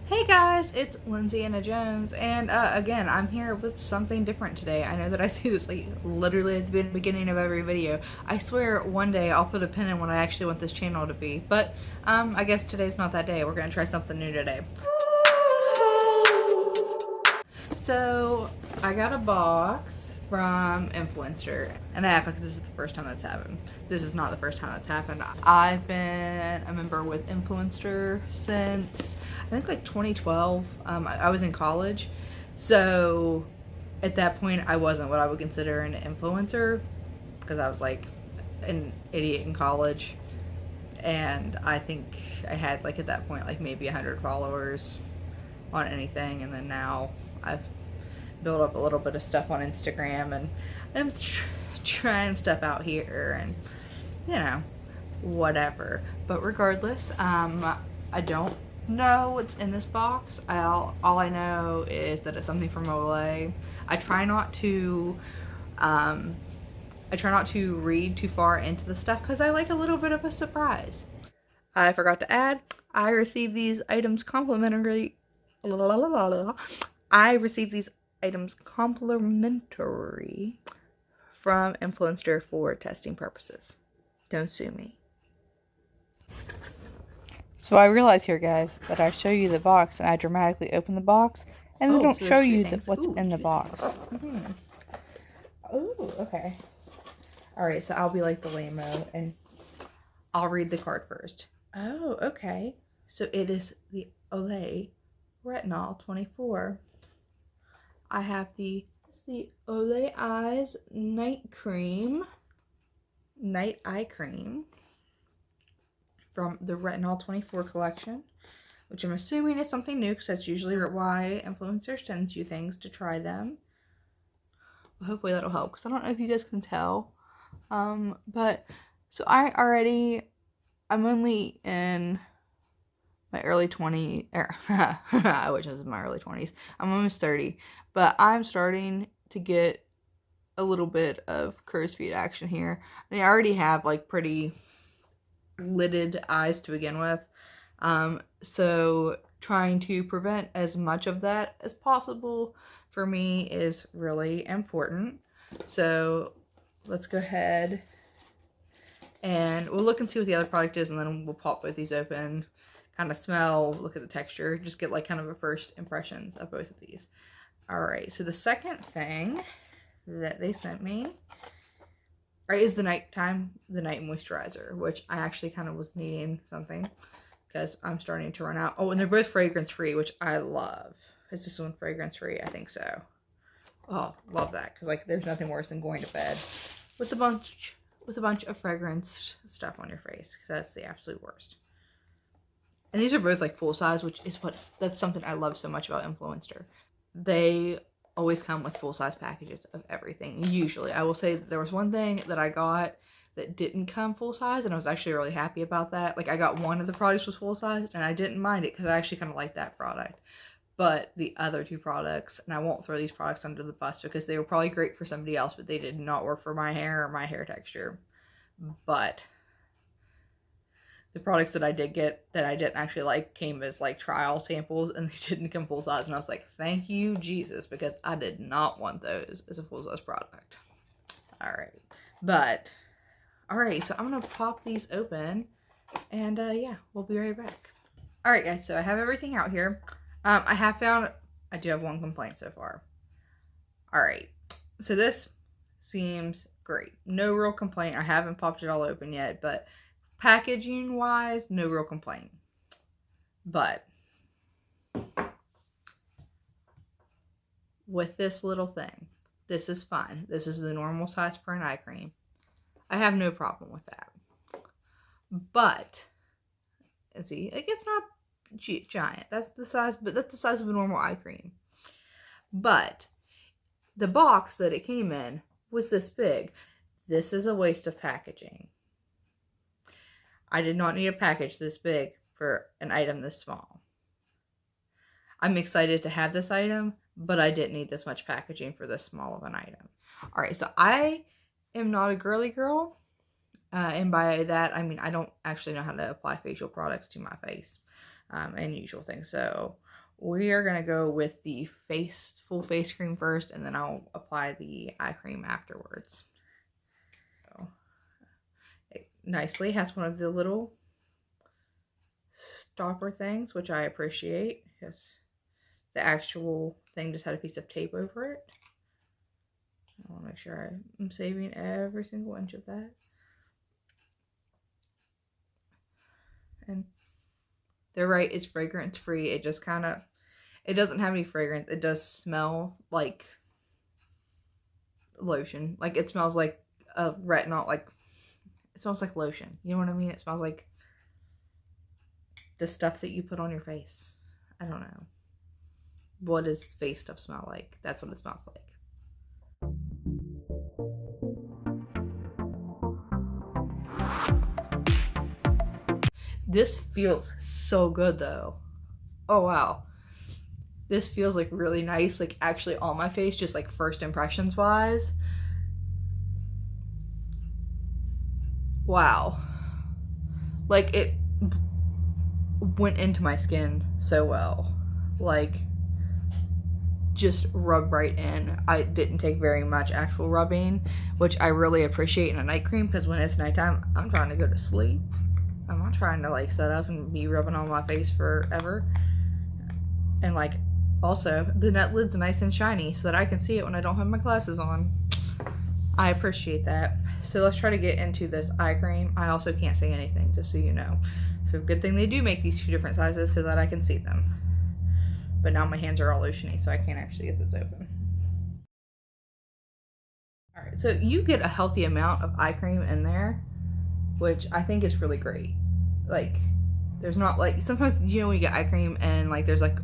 Hey guys, it's Lindsay Anna Jones, and again, I'm here with something different today. I know that I say this like literally at the beginning of every video. I swear one day I'll put a pin in what I actually want this channel to be, but I guess today's not that day. We're gonna try something new today. So I got a box from Influencer, and I act like this is the first time that's happened. This is not the first time that's happened. I've been a member with Influencer since I think like 2012. I was in college, so at that point I wasn't what I would consider an influencer because I was like an idiot in college, and I think I had like at that point like maybe 100 followers on anything, and then now I've built up a little bit of stuff on Instagram, and I'm trying stuff out here, and you know, whatever. But regardless, I don't know what's in this box. All I know is that it's something from OLAY. I try not to read too far into the stuff because I like a little bit of a surprise. I forgot to add, I received these items complimentary. I received these items complimentary from Influencer for testing purposes. Don't sue me. So I realize here, guys, that I show you the box and I dramatically open the box and then don't show you what's in the box. Oh, okay. Alright, so I'll be like the lame-o and I'll read the card first. Oh, okay. So it is the OLAY Retinol24. I have the OLAY Eyes Night Eye Cream from the Retinol24 collection, which I'm assuming is something new because that's usually why influencers send you things to try them. But hopefully that'll help because I don't know if you guys can tell. But so I'm only in my early 20s, I wish I was in my early 20s. I'm almost 30, but I'm starting to get a little bit of crow's feet action here. I mean, I already have like pretty lidded eyes to begin with, so trying to prevent as much of that as possible for me is really important. So let's go ahead and we'll look and see what the other product is, and then we'll pop both these open, kind of smell, look at the texture, just get like kind of a first impressions of both of these. Alright, so the second thing that they sent me is the night moisturizer, which I actually kind of was needing something because I'm starting to run out. Oh, and they're both fragrance free, which I love. Is this one fragrance free? I think so. Oh, love that, because like there's nothing worse than going to bed with a bunch of fragrance stuff on your face, because that's the absolute worst. And these are both like full size, which is that's something I love so much about Influencer. They always come with full size packages of everything. Usually, I will say that there was one thing that I got that didn't come full size, and I was actually really happy about that. Like I got one of the products was full size, and I didn't mind it because I actually kind of like that product. But the other two products, and I won't throw these products under the bus because they were probably great for somebody else, but they did not work for my hair or my hair texture. But the products that I did get that I didn't actually like came as like trial samples, and they didn't come full size, and I was like, thank you Jesus, because I did not want those as a full size product. Alright, but alright, so I'm gonna pop these open, and yeah, we'll be right back. Alright guys, so I have everything out here. I do have one complaint so far. Alright, so this seems great. No real complaint. I haven't popped it all open yet, but packaging wise, no real complaint. But with this little thing, this is fine. This is the normal size for an eye cream. I have no problem with that. But, let's see, like it's not giant. That's the size, but that's the size of a normal eye cream. But the box that it came in was this big. This is a waste of packaging. I did not need a package this big for an item this small. I'm excited to have this item, but I didn't need this much packaging for this small of an item. Alright, so I am not a girly girl. And by that, I mean, I don't actually know how to apply facial products to my face. and usual things. So we are going to go with the full face cream first, and then I'll apply the eye cream afterwards. So it nicely has one of the little stopper things, which I appreciate, because the actual thing just had a piece of tape over it. I want to make sure I'm saving every single inch of that. And they're right, it's fragrance free. It just kind of, it doesn't have any fragrance. It does smell like lotion. Like it smells like a retinol, like it smells like lotion. You know what I mean? It smells like the stuff that you put on your face. I don't know. What does face stuff smell like? That's what it smells like. This feels so good though. Oh wow. This feels like really nice, like actually on my face, just like first impressions wise. Wow. Like it went into my skin so well. Like just rubbed right in. I didn't take very much actual rubbing, which I really appreciate in a night cream, because when it's nighttime, I'm trying to go to sleep. I'm not trying to like set up and be rubbing on my face forever. And like also the net lid's nice and shiny so that I can see it when I don't have my glasses on. I appreciate that. So let's try to get into this eye cream. I also can't say anything, just so you know. So good thing they do make these 2 different sizes so that I can see them. But now my hands are all lotiony, so I can't actually get this open. Alright, so you get a healthy amount of eye cream in there, which I think is really great. Like, there's not like, sometimes, you know, when you get eye cream and like there's like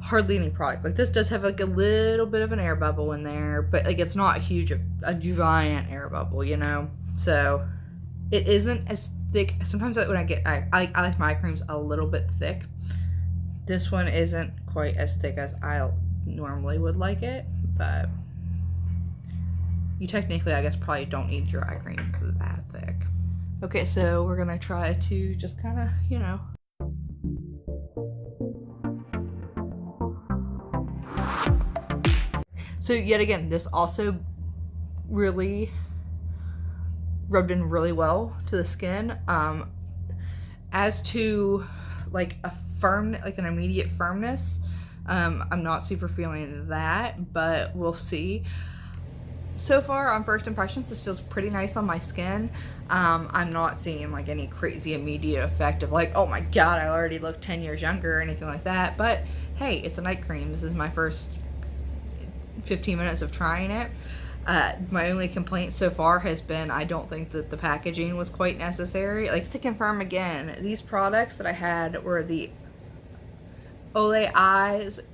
hardly any product. Like this does have like a little bit of an air bubble in there, but like it's not huge, a giant air bubble, you know? So it isn't as thick. Sometimes when I get, I like my eye creams a little bit thick. This one isn't quite as thick as I normally would like it, but you technically, I guess, probably don't need your eye cream that thick. Okay, so we're gonna try to just kind of, you know. So yet again, this also really rubbed in really well to the skin. As to like a firm, like an immediate firmness, I'm not super feeling that, but we'll see. So far on first impressions, this feels pretty nice on my skin. I'm not seeing like any crazy immediate effect of like, oh my god, I already look 10 years younger or anything like that. But hey, it's a night cream. This is my first 15 minutes of trying it. My only complaint so far has been I don't think that the packaging was quite necessary. Like, to confirm again, these products that I had were the OLAY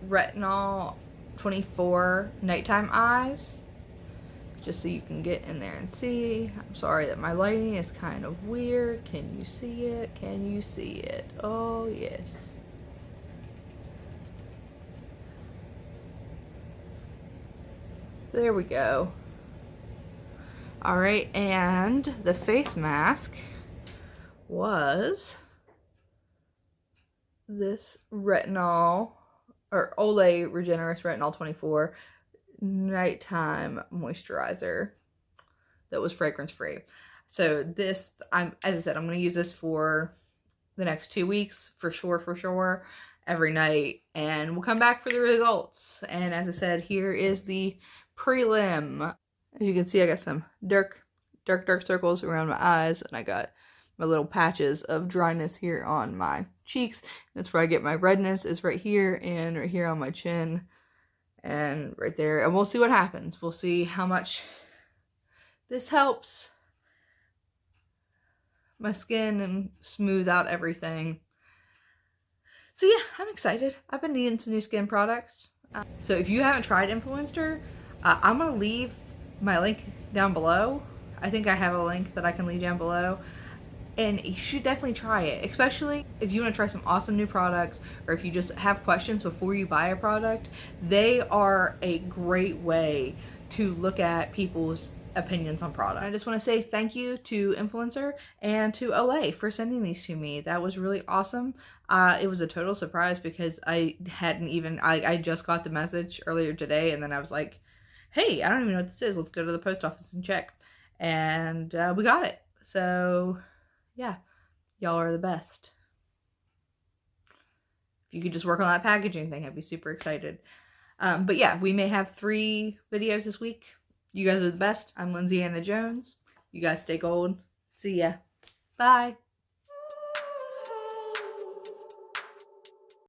Retinol24 nighttime eyes. Just so you can get in there and see. I'm sorry that my lighting is kind of weird. Can you see it? Can you see it? Oh yes. There we go. Alright, and the face mask was this retinol, or OLAY Retinol24 nighttime moisturizer that was fragrance free. So this, as I said, I'm going to use this for the next 2 weeks for sure, every night, and we'll come back for the results. And as I said, here is the prelim. As you can see, I got some dark circles around my eyes, and I got my little patches of dryness here on my cheeks. That's where I get my redness, is right here and right here on my chin and right there. And we'll see what happens. We'll see how much this helps my skin and smooth out everything. So yeah, I'm excited. I've been needing some new skin products. So if you haven't tried Influenster, I'm going to leave my link down below. I think I have a link that I can leave down below. And you should definitely try it, especially if you want to try some awesome new products, or if you just have questions before you buy a product. They are a great way to look at people's opinions on product. I just want to say thank you to Influencer and to OLAY for sending these to me. That was really awesome. It was a total surprise because I hadn't even, I just got the message earlier today, and then I was like, hey, I don't even know what this is. Let's go to the post office and check. And we got it. So yeah, y'all are the best. If you could just work on that packaging thing, I'd be super excited. But yeah, we may have 3 videos this week. You guys are the best. I'm Lindsay Anna Jones. You guys stay gold. See ya. Bye.